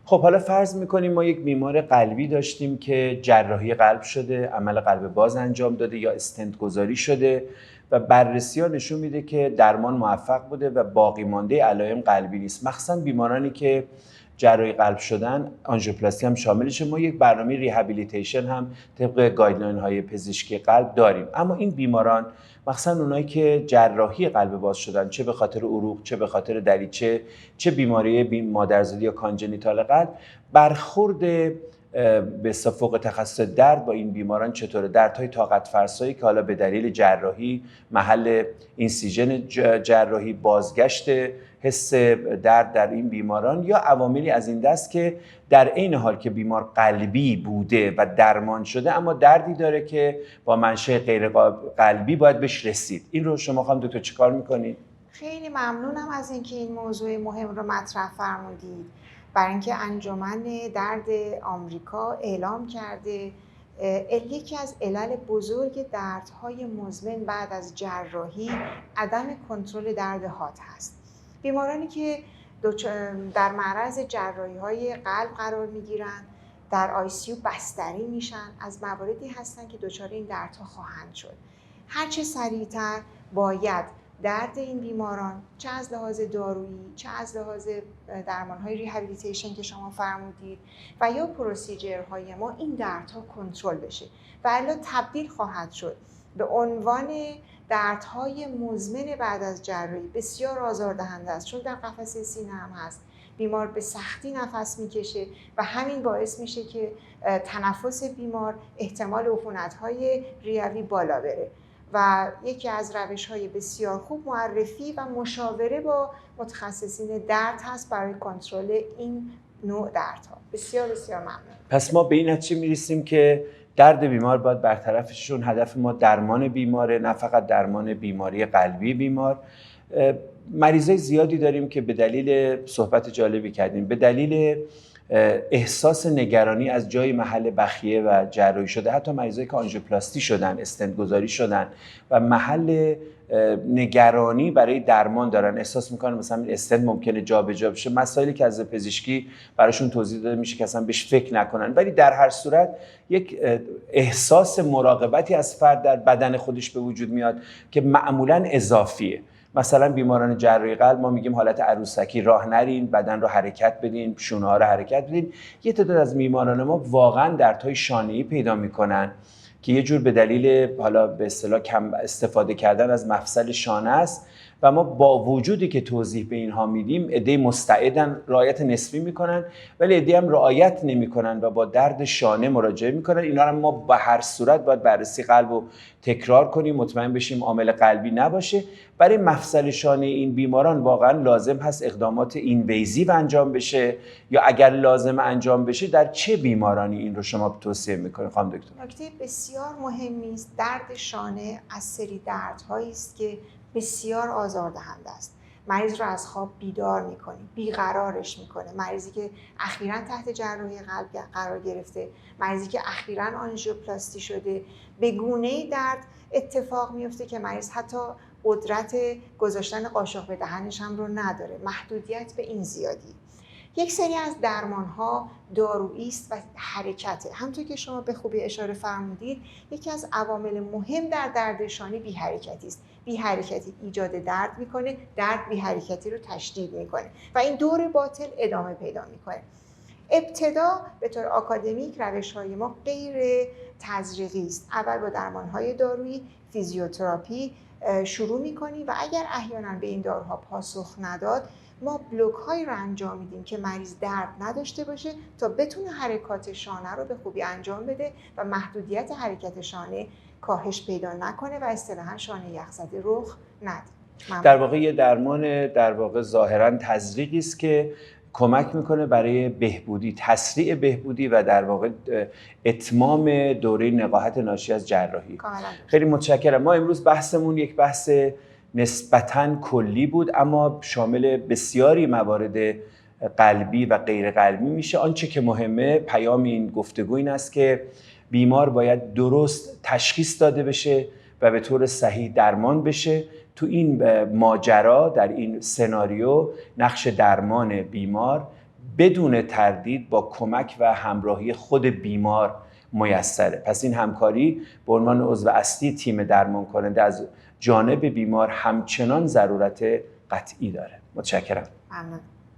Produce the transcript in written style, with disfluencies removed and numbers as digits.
خب حالا فرض میکنیم ما یک بیمار قلبی داشتیم که جراحی قلب شده، عمل قلب باز انجام داده یا استنت گذاری شده و بررسی‌ها نشون میده که درمان موفق بوده و باقی مانده علائم قلبی نیست. مخصوصا بیمارانی که جراحی قلب شدن، آنژیوپلاستی هم شاملشه. ما یک برنامه ریهابیلیتیشن هم طبق گایدلاین های پزشکی قلب داریم. اما این بیماران، مخصوصا اونایی که جراحی قلب باز شدن، چه به خاطر عروق، چه به خاطر دریچه، چه بیماری مادرزادی یا کانجنیتال قلب، برخورد به فوق تخصص درد با این بیماران چطوره؟ دردهای طاقت فرسایی که حالا به دلیل جراحی، محل اینسیژن جراحی، بازگشت حس درد در این بیماران یا عواملی از این دست که در عین حال که بیمار قلبی بوده و درمان شده اما دردی داره که با منشأ غیر قلبی باید بهش رسید. این رو شما خانم دکتر چیکار میکنید؟ خیلی ممنونم از اینکه این موضوع مهم رو مطرح فرمودید. برای اینکه انجمن درد آمریکا اعلام کرده یکی از علل بزرگ دردهای مزمن بعد از جراحی عدم کنترل درد هات هست. بیمارانی که در معرض جراحی‌های قلب قرار می‌گیرند در آی‌سی‌یو بستری میشن، از مواردی هستن که دچار این دردها خواهند شد. هرچه سریعتر باید درد این بیماران، چه از لحاظ دارویی، چه از لحاظ درمان‌های ریهابیلیتیشن که شما فرمودید و یا پروسیجرهای ما، این دردها کنترل بشه و الا تبدیل خواهد شد به عنوان دردهای مزمن بعد از جراحی. بسیار آزاردهنده است چون در قفسه سینه هم هست، بیمار به سختی نفس میکشه و همین باعث میشه که تنفس بیمار احتمال عفونت‌های ریوی بالا بره و یکی از روش‌های بسیار خوب معرفی و مشاوره با متخصصین درد هست برای کنترل این نوع دردها. بسیار بسیار ممنون. پس ما به این نتیجه میرسیم که درد بیمار باید برطرف شه. هدف ما درمان بیماره، نه فقط درمان بیماری قلبی بیمار. مریضای زیادی داریم که به دلیل صحبت جالبی کردیم، به دلیل احساس نگرانی از جای محل بخیه و جراحی شده، حتی مریضایی که آنژیوپلاستی شدن، استنت گذاری شدن و محل نگرانی برای درمان دارن، احساس میکنن مثلا استنت ممکنه جابجا بشه، مسائلی که از پزشکی براشون توضیح داده میشه که اصلا بهش فکر نکنن. ولی در هر صورت یک احساس مراقبتی از فرد در بدن خودش به وجود میاد که معمولا اضافیه. مثلا بیماران جراحی قلب ما میگیم حالت عروسکی، راه نرین، بدن رو حرکت بدین، شونه ها رو حرکت بدین. یه تعداد از بیماران ما واقعا دردهای شانه‌ای پیدا میکنن که یه جور به دلیل حالا به اصطلاح کم استفاده کردن از مفصل شانه است و ما با وجودی که توضیح به اینها میدیم، عده مستعدن رعایت نسبی میکنن ولی عده هم رعایت نمیکنن و با درد شانه مراجعه میکنن. اینا رو ما به هر صورت باید بررسی قلب رو تکرار کنیم، مطمئن بشیم عامل قلبی نباشه. برای مفصل شانه این بیماران واقعا لازم هست اقدامات اینویزیو انجام بشه یا اگر لازم انجام بشه در چه بیمارانی این رو شما توصیه میکنید خانم دکتر؟ نکته بسیار مهمی است. درد شانه از سری دردهایی است که بسیار آزاردهنده است. مریض رو از خواب بیدار میکنه، بیقرارش میکنه. مریضی که اخیراً تحت جراحی قلب قرار گرفته، مریضی که اخیراً آنژیوپلاستی شده، به گونه‌ای درد اتفاق میفته که مریض حتی قدرت گذاشتن قاشق به دهنش هم رو نداره. محدودیت به این زیادی. یک سری از درمان‌ها دارویی است و حرکته. همونطور که شما به خوبی اشاره فرمودید، یکی از عوامل مهم در درد شانه بی‌حرکتی است. بی‌حرکتی ایجاد درد میکنه، درد بی‌حرکتی رو تشدید میکنه و این دور باطل ادامه پیدا میکنه. ابتدا به طور آکادمیک روش‌های ما غیر تزریقی است. اول با درمان‌های دارویی، فیزیوتراپی شروع میکنیم و اگر احیانا به این داروها پاسخ نداد، ما بلوک هایی رو انجام میدیم که مریض درد نداشته باشه تا بتونه حرکات شانه رو به خوبی انجام بده و محدودیت حرکت شانه کاهش پیدا نکنه و اصطلاحاً شانه یخزده رخ نده. در واقع یه درمان در واقع ظاهراً تزریقی است که کمک میکنه برای بهبودی، تسریع بهبودی و در واقع اتمام دوره نقاهت ناشی از جراحی. خیلی متشکرم. ما امروز بحثمون یک بحث نسبتاً کلی بود اما شامل بسیاری موارد قلبی و غیر قلبی میشه. آنچه که مهمه، پیام این گفتگو این است که بیمار باید درست تشخیص داده بشه و به طور صحیح درمان بشه. تو این ماجرا، در این سناریو، نقش درمان بیمار بدون تردید با کمک و همراهی خود بیمار میسره. پس این همکاری به عنوان عضو اصلی تیم درمان کننده از جانب بیمار همچنان ضرورت قطعی داره. متشکرم. ممنون.